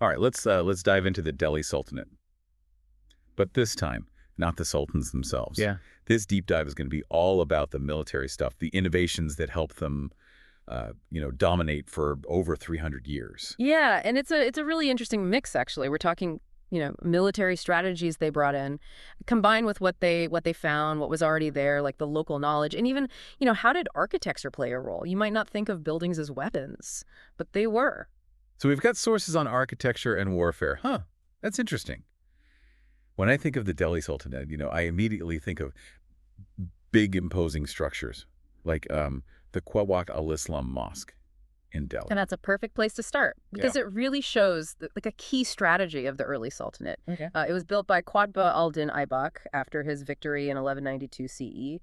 All right, let's dive into the Delhi Sultanate. But this time, not the sultans themselves. Yeah. This deep dive is going to be all about the military stuff, the innovations that help them, dominate for over 300 years. Yeah, and it's a really interesting mix actually. We're talking, military strategies they brought in, combined with what they found, what was already there, like the local knowledge, and even, how did architecture play a role? You might not think of buildings as weapons, but they were. So we've got sources on architecture and warfare. Huh, that's interesting. When I think of the Delhi Sultanate, I immediately think of big imposing structures, like the Quwwat-ul-Islam Mosque in Delhi. And that's a perfect place to start Yeah. because it really shows like a key strategy of the early Sultanate. Okay. It was built by Qutb al-Din Aibak after his victory in 1192 CE.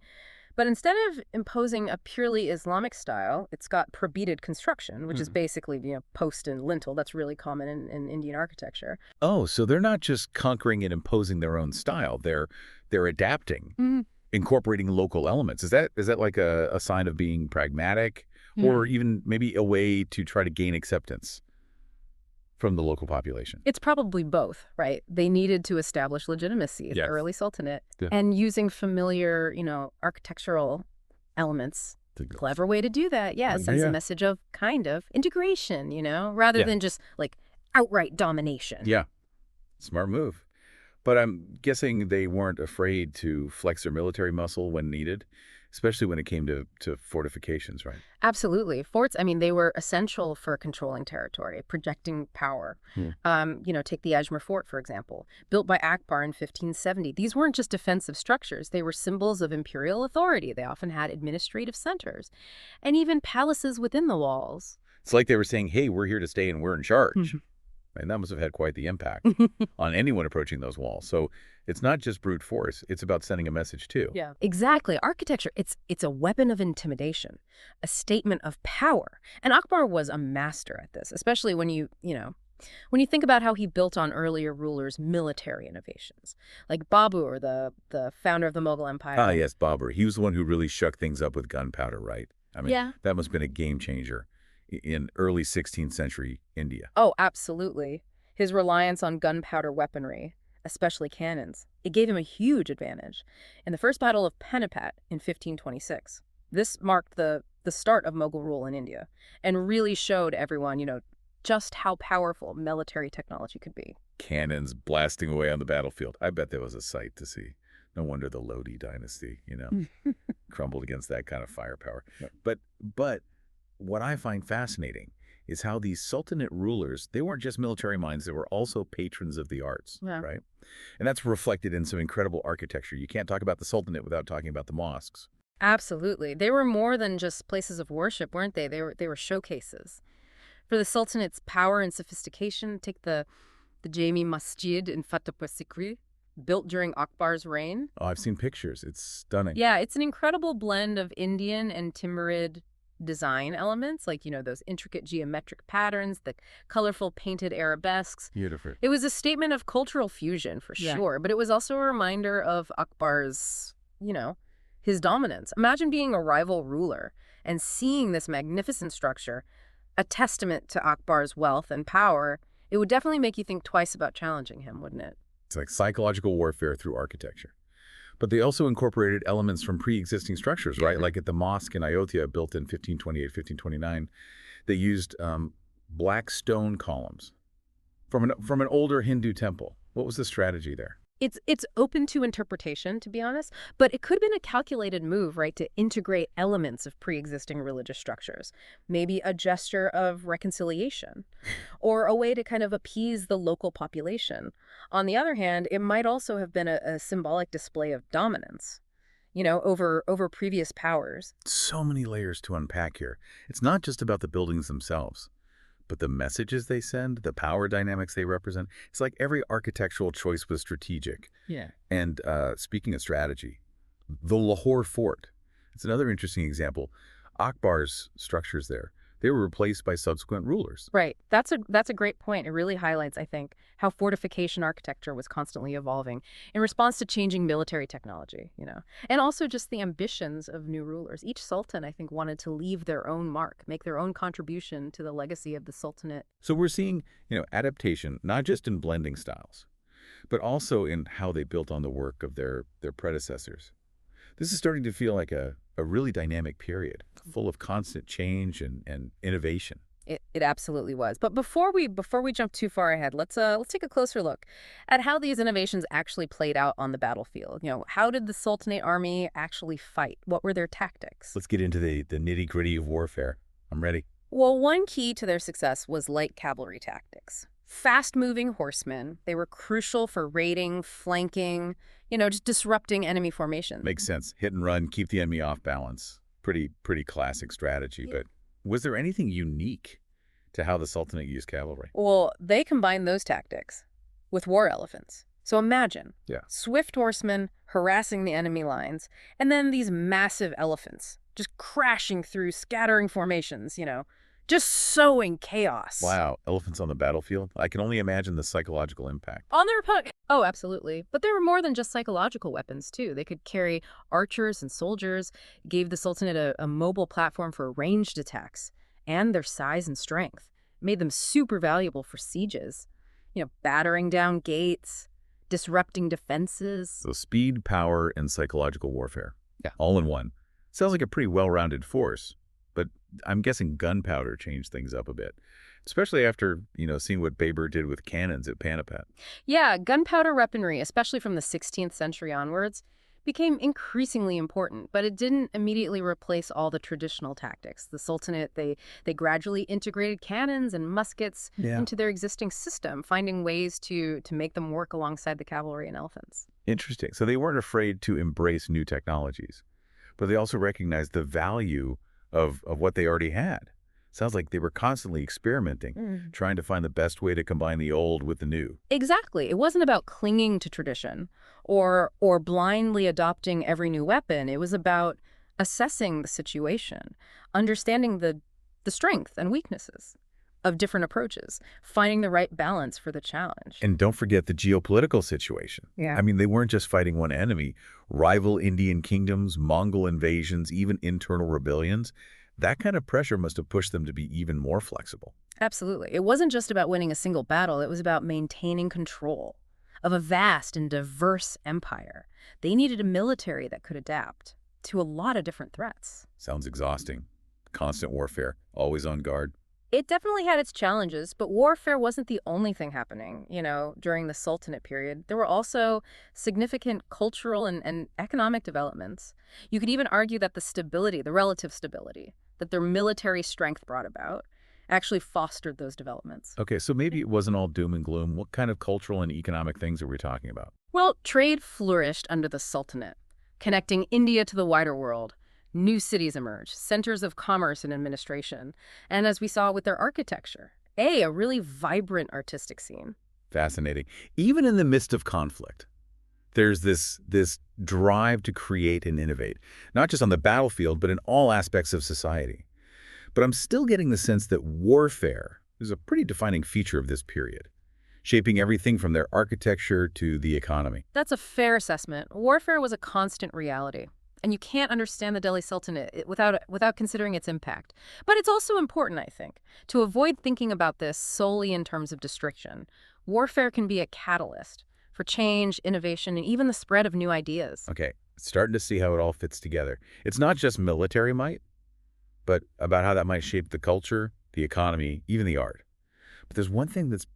But instead of imposing a purely Islamic style, it's got probeted construction, which is basically, post and lintel. That's really common in Indian architecture. Oh, so they're not just conquering and imposing their own style. They're adapting, incorporating local elements. Is that like a sign of being pragmatic, or even maybe a way to try to gain acceptance from the local population? It's probably both, right? They needed to establish legitimacy, the Yes. early Sultanate, Yeah. and using familiar, architectural elements. To- Clever way to do that. Yeah, it sends Yeah. a message of kind of integration, rather Yeah. than just like outright domination. Yeah, smart move. But I'm guessing they weren't afraid to flex their military muscle when needed, especially when it came to fortifications, right? Absolutely. Forts, I mean, they were essential for controlling territory, projecting power. Take the Ajmer Fort, for example, built by Akbar in 1570. These weren't just defensive structures. They were symbols of imperial authority. They often had administrative centers and even palaces within the walls. It's like they were saying, hey, we're here to stay and we're in charge. And that must have had quite the impact on anyone approaching those walls. So it's not just brute force. It's about sending a message, too. Yeah. Exactly. Architecture, it's a weapon of intimidation, a statement of power. And Akbar was a master at this, especially when when you think about how he built on earlier rulers' military innovations, like Babur, the founder of the Mughal Empire. Ah, yes, Babur. He was the one who really shook things up with gunpowder, right? I mean, Yeah. that must have been a game changer in early 16th century India. Oh, absolutely. His reliance on gunpowder weaponry, especially cannons, it gave him a huge advantage. In the First Battle of Panipat in 1526, this marked the start of Mughal rule in India and really showed everyone, just how powerful military technology could be. Cannons blasting away on the battlefield. I bet that was a sight to see. No wonder the Lodi dynasty, crumbled against that kind of firepower. Yep. But what I find fascinating is how these Sultanate rulers, they weren't just military minds, they were also patrons of the arts, Yeah. right? And that's reflected in some incredible architecture. You can't talk about the Sultanate without talking about the mosques. Absolutely. They were more than just places of worship, weren't they? They were showcases. For the Sultanate's power and sophistication, take the Jami Masjid in Fatehpur Sikri, built during Akbar's reign. Oh, I've seen pictures. It's stunning. Yeah, it's an incredible blend of Indian and Timurid design elements, like, those intricate geometric patterns, the colorful painted arabesques. Beautiful. It was a statement of cultural fusion for Yeah. sure, but it was also a reminder of Akbar's, his dominance. Imagine being a rival ruler and seeing this magnificent structure, a testament to Akbar's wealth and power. It would definitely make you think twice about challenging him, wouldn't it? It's like psychological warfare through architecture. But they also incorporated elements from pre-existing structures, right? Like at the mosque in Ayodhya, built in 1528, 1529, they used black stone columns from an older Hindu temple. What was the strategy there? It's open to interpretation, to be honest, but it could have been a calculated move, right, to integrate elements of pre-existing religious structures. Maybe a gesture of reconciliation or a way to kind of appease the local population. On the other hand, it might also have been a symbolic display of dominance, over previous powers. So many layers to unpack here. It's not just about the buildings themselves, but the messages they send, the power dynamics they represent. It's like every architectural choice was strategic. Yeah. And speaking of strategy, the Lahore Fort. It's another interesting example. Akbar's structures there, They were replaced by subsequent rulers. Right. That's a great point. It really highlights, I think, how fortification architecture was constantly evolving in response to changing military technology. And also just the ambitions of new rulers. Each sultan, I think, wanted to leave their own mark, make their own contribution to the legacy of the sultanate. So we're seeing, adaptation, not just in blending styles, but also in how they built on the work of their predecessors. This is starting to feel like a really dynamic period, full of constant change and innovation. It absolutely was. But before we jump too far ahead, let's take a closer look at how these innovations actually played out on the battlefield. How did the Sultanate army actually fight? What were their tactics? Let's get into the nitty-gritty of warfare. I'm ready. Well, one key to their success was light cavalry tactics. Fast-moving horsemen, they were crucial for raiding, flanking, just disrupting enemy formations. Makes sense. Hit and run, keep the enemy off balance. Pretty classic strategy, but was there anything unique to how the Sultanate used cavalry? Well, they combined those tactics with war elephants. So imagine Yeah. swift horsemen harassing the enemy lines, and then these massive elephants just crashing through, scattering formations, just sowing chaos. Wow, elephants on the battlefield? I can only imagine the psychological impact. On their opponent. Oh, absolutely. But there were more than just psychological weapons, too. They could carry archers and soldiers, gave the Sultanate a mobile platform for ranged attacks, and their size and strength made them super valuable for sieges. Battering down gates, disrupting defenses. So speed, power, and psychological warfare. Yeah. All in one. Sounds like a pretty well-rounded force, but I'm guessing gunpowder changed things up a bit, especially after, seeing what Babur did with cannons at Panipat. Yeah, gunpowder weaponry, especially from the 16th century onwards, became increasingly important, but it didn't immediately replace all the traditional tactics. The Sultanate, they gradually integrated cannons and muskets into their existing system, finding ways to make them work alongside the cavalry and elephants. Interesting. So they weren't afraid to embrace new technologies, but they also recognized the value of what they already had. Sounds like they were constantly experimenting, trying to find the best way to combine the old with the new. Exactly. It wasn't about clinging to tradition or blindly adopting every new weapon. It was about assessing the situation, understanding the strength and weaknesses of different approaches, finding the right balance for the challenge. And don't forget the geopolitical situation. Yeah. I mean, they weren't just fighting one enemy. Rival Indian kingdoms, Mongol invasions, even internal rebellions. That kind of pressure must have pushed them to be even more flexible. Absolutely. It wasn't just about winning a single battle. It was about maintaining control of a vast and diverse empire. They needed a military that could adapt to a lot of different threats. Sounds exhausting. Constant warfare, always on guard. It definitely had its challenges, but warfare wasn't the only thing happening, during the Sultanate period. There were also significant cultural and economic developments. You could even argue that the relative stability that their military strength brought about actually fostered those developments. Okay, so maybe it wasn't all doom and gloom. What kind of cultural and economic things are we talking about? Well, trade flourished under the Sultanate, connecting India to the wider world. New cities emerged, centers of commerce and administration, and as we saw with their architecture, a really vibrant artistic scene. Fascinating. Even in the midst of conflict, there's this drive to create and innovate, not just on the battlefield, but in all aspects of society. But I'm still getting the sense that warfare is a pretty defining feature of this period, shaping everything from their architecture to the economy. That's a fair assessment. Warfare was a constant reality. And you can't understand the Delhi Sultanate without considering its impact. But it's also important, I think, to avoid thinking about this solely in terms of destruction. Warfare can be a catalyst for change, innovation, and even the spread of new ideas. Okay, starting to see how it all fits together. It's not just military might, but about how that might shape the culture, the economy, even the art. But there's one thing that's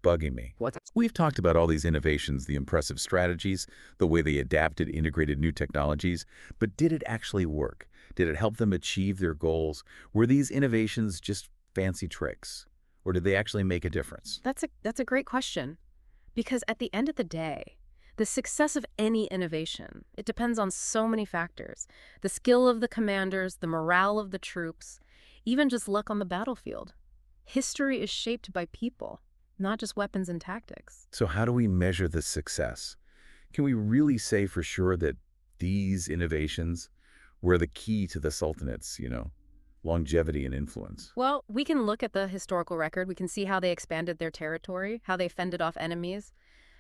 bugging me. What? We've talked about all these innovations, the impressive strategies, the way they adapted, integrated new technologies, but did it actually work? Did it help them achieve their goals? Were these innovations just fancy tricks, or did they actually make a difference? That's a great question, because at the end of the day, the success of any innovation, it depends on so many factors. The skill of the commanders, the morale of the troops, even just luck on the battlefield. History is shaped by people, not just weapons and tactics. So how do we measure the success? Can we really say for sure that these innovations were the key to the Sultanate's, longevity and influence? Well, we can look at the historical record. We can see how they expanded their territory, how they fended off enemies,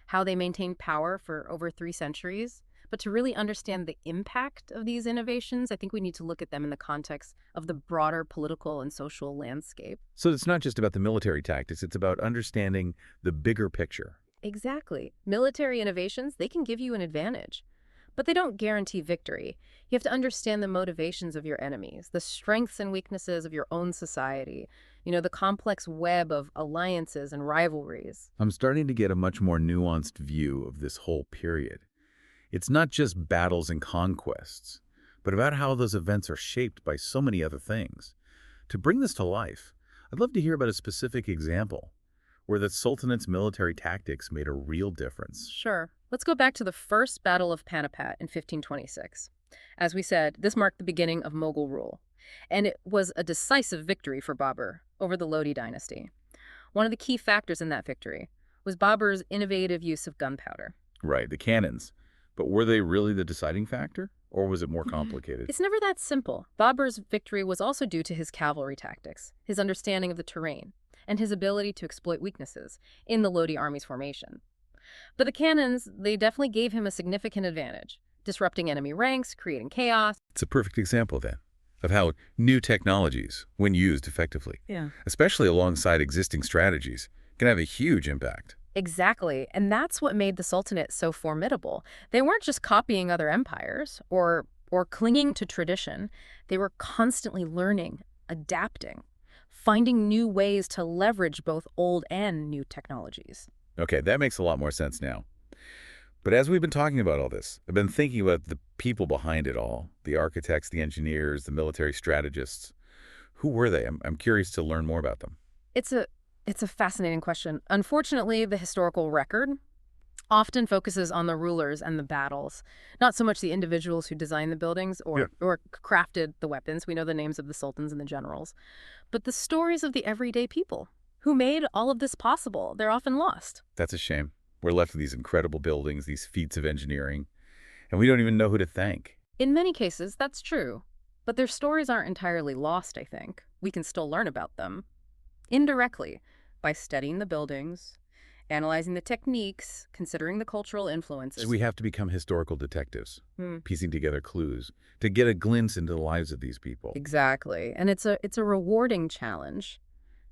how they maintained power for over 3 centuries. But to really understand the impact of these innovations, I think we need to look at them in the context of the broader political and social landscape. So it's not just about the military tactics, it's about understanding the bigger picture. Exactly. Military innovations, they can give you an advantage, but they don't guarantee victory. You have to understand the motivations of your enemies, the strengths and weaknesses of your own society, the complex web of alliances and rivalries. I'm starting to get a much more nuanced view of this whole period. It's not just battles and conquests, but about how those events are shaped by so many other things. To bring this to life, I'd love to hear about a specific example where the Sultanate's military tactics made a real difference. Sure. Let's go back to the first Battle of Panipat in 1526. As we said, this marked the beginning of Mughal rule, and it was a decisive victory for Babur over the Lodi dynasty. One of the key factors in that victory was Babur's innovative use of gunpowder. Right, the cannons. But were they really the deciding factor, or was it more complicated? It's never that simple. Babur's victory was also due to his cavalry tactics, his understanding of the terrain, and his ability to exploit weaknesses in the Lodi army's formation. But the cannons, they definitely gave him a significant advantage, disrupting enemy ranks, creating chaos. It's a perfect example, then, of how new technologies, when used effectively, Yeah. especially alongside existing strategies, can have a huge impact. Exactly, and that's what made the Sultanate so formidable. They weren't just copying other empires or clinging to tradition. They were constantly learning, adapting, finding new ways to leverage both old and new technologies. Okay, that makes a lot more sense now. But as we've been talking about all this, I've been thinking about the people behind it all, the architects, the engineers, the military strategists. Who were they? I'm curious to learn more about them. It's a fascinating question. Unfortunately, the historical record often focuses on the rulers and the battles, not so much the individuals who designed the buildings or crafted the weapons. We know the names of the sultans and the generals. But the stories of the everyday people who made all of this possible, they're often lost. That's a shame. We're left with these incredible buildings, these feats of engineering, and we don't even know who to thank. In many cases, that's true. But their stories aren't entirely lost, I think. We can still learn about them indirectly by studying the buildings, analyzing the techniques, considering the cultural influences. So we have to become historical detectives, Hmm. piecing together clues to get a glimpse into the lives of these people. Exactly. And it's a rewarding challenge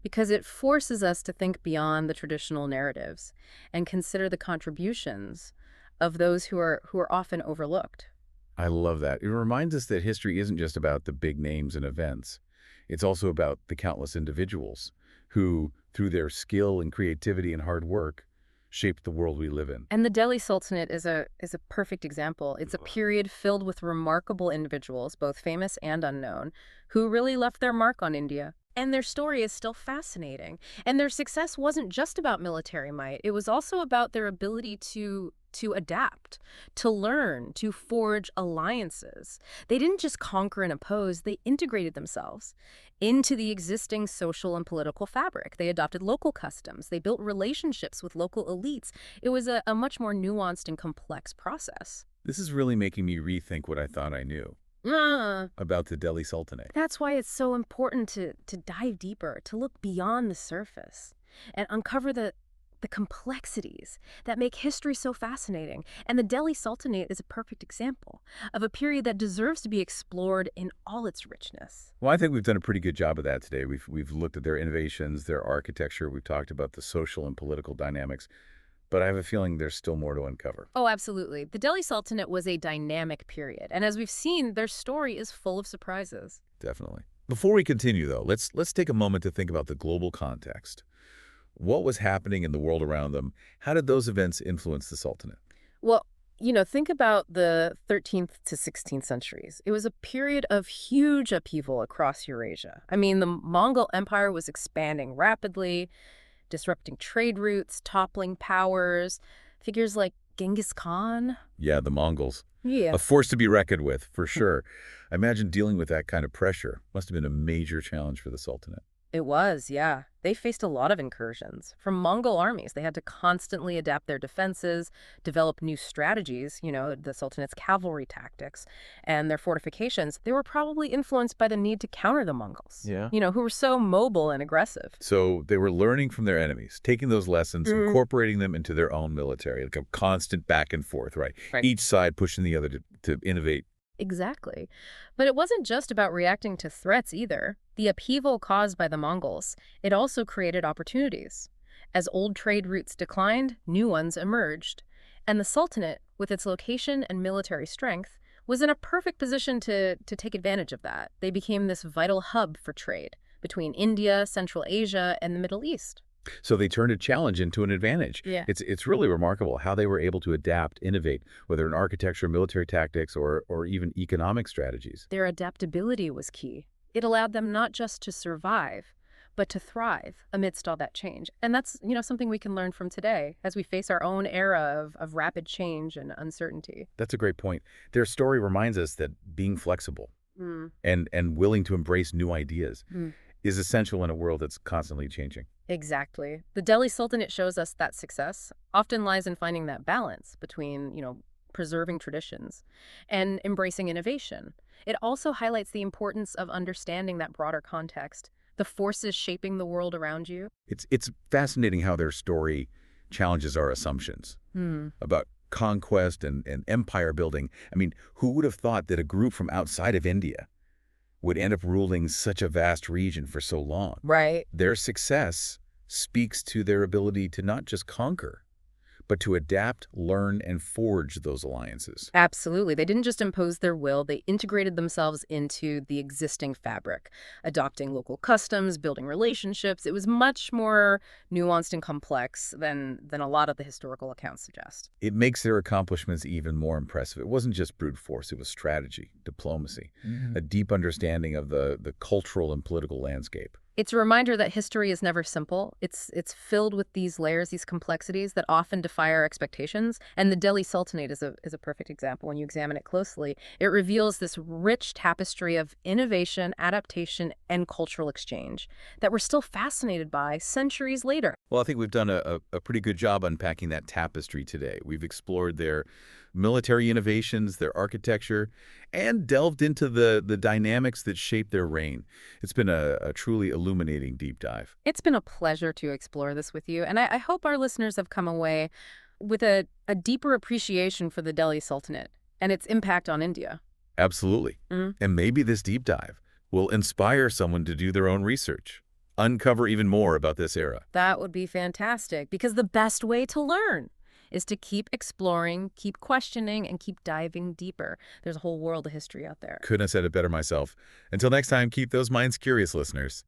because it forces us to think beyond the traditional narratives and consider the contributions of those who are often overlooked. I love that. It reminds us that history isn't just about the big names and events. It's also about the countless individuals who, through their skill and creativity and hard work, shaped the world we live in. And the Delhi Sultanate is a perfect example. It's a period filled with remarkable individuals, both famous and unknown, who really left their mark on India. And their story is still fascinating. And their success wasn't just about military might. It was also about their ability to adapt, to learn, to forge alliances. They didn't just conquer and oppose, they integrated themselves into the existing social and political fabric. They adopted local customs. They built relationships with local elites. It was a much more nuanced and complex process. This is really making me rethink what I thought I knew about the Delhi Sultanate. That's why it's so important to dive deeper, to look beyond the surface and uncover the complexities that make history so fascinating. And the Delhi Sultanate is a perfect example of a period that deserves to be explored in all its richness. Well, I think we've done a pretty good job of that today. We've looked at their innovations, their architecture. We've talked about the social and political dynamics. But I have a feeling there's still more to uncover. Oh, absolutely. The Delhi Sultanate was a dynamic period. And as we've seen, their story is full of surprises. Definitely. Before we continue, though, let's take a moment to think about the global context. What was happening in the world around them? How did those events influence the Sultanate? Well, think about the 13th to 16th centuries. It was a period of huge upheaval across Eurasia. I mean, the Mongol Empire was expanding rapidly, disrupting trade routes, toppling powers. Figures like Genghis Khan. Yeah, the Mongols. Yeah. A force to be reckoned with, for sure. I imagine dealing with that kind of pressure must have been a major challenge for the Sultanate. It was, yeah. They faced a lot of incursions. From Mongol armies, they had to constantly adapt their defenses, develop new strategies, the Sultanate's cavalry tactics, and their fortifications. They were probably influenced by the need to counter the Mongols, Yeah. who were so mobile and aggressive. So they were learning from their enemies, taking those lessons, incorporating them into their own military, like a constant back and forth, right? Right. Each side pushing the other to innovate. Exactly. But it wasn't just about reacting to threats either. The upheaval caused by the Mongols, it also created opportunities. As old trade routes declined, new ones emerged. And the Sultanate, with its location and military strength, was in a perfect position to take advantage of that. They became this vital hub for trade between India, Central Asia, and the Middle East. So they turned a challenge into an advantage. Yeah. It's really remarkable how they were able to adapt, innovate, whether in architecture, military tactics, or even economic strategies. Their adaptability was key. It allowed them not just to survive, but to thrive amidst all that change. And that's, something we can learn from today as we face our own era of rapid change and uncertainty. That's a great point. Their story reminds us that being flexible Mm. and willing to embrace new ideas Mm. is essential in a world that's constantly changing. Exactly. The Delhi Sultanate shows us that success often lies in finding that balance between, preserving traditions and embracing innovation. It also highlights the importance of understanding that broader context, the forces shaping the world around you. It's fascinating how their story challenges our assumptions about conquest and empire building. I mean, who would have thought that a group from outside of India would end up ruling such a vast region for so long? Right. Their success speaks to their ability to not just conquer, but to adapt, learn, and forge those alliances. Absolutely. They didn't just impose their will, they integrated themselves into the existing fabric, adopting local customs, building relationships. It was much more nuanced and complex than a lot of the historical accounts suggest. It makes their accomplishments even more impressive. It wasn't just brute force, it was strategy, diplomacy, a deep understanding of the cultural and political landscape. It's a reminder that history is never simple. It's filled with these layers, these complexities that often defy our expectations. And the Delhi Sultanate is a perfect example. When you examine it closely, it reveals this rich tapestry of innovation, adaptation, and cultural exchange that we're still fascinated by centuries later. Well, I think we've done a pretty good job unpacking that tapestry today. We've explored their military innovations, their architecture, and delved into the dynamics that shaped their reign. It's been a truly illuminating deep dive. It's been a pleasure to explore this with you, and I hope our listeners have come away with a deeper appreciation for the Delhi Sultanate and its impact on India. Absolutely. And maybe this deep dive will inspire someone to do their own research, uncover even more about this era. That would be fantastic, because the best way to learn is to keep exploring, keep questioning, and keep diving deeper. There's a whole world of history out there. Couldn't have said it better myself. Until next time, keep those minds curious, listeners.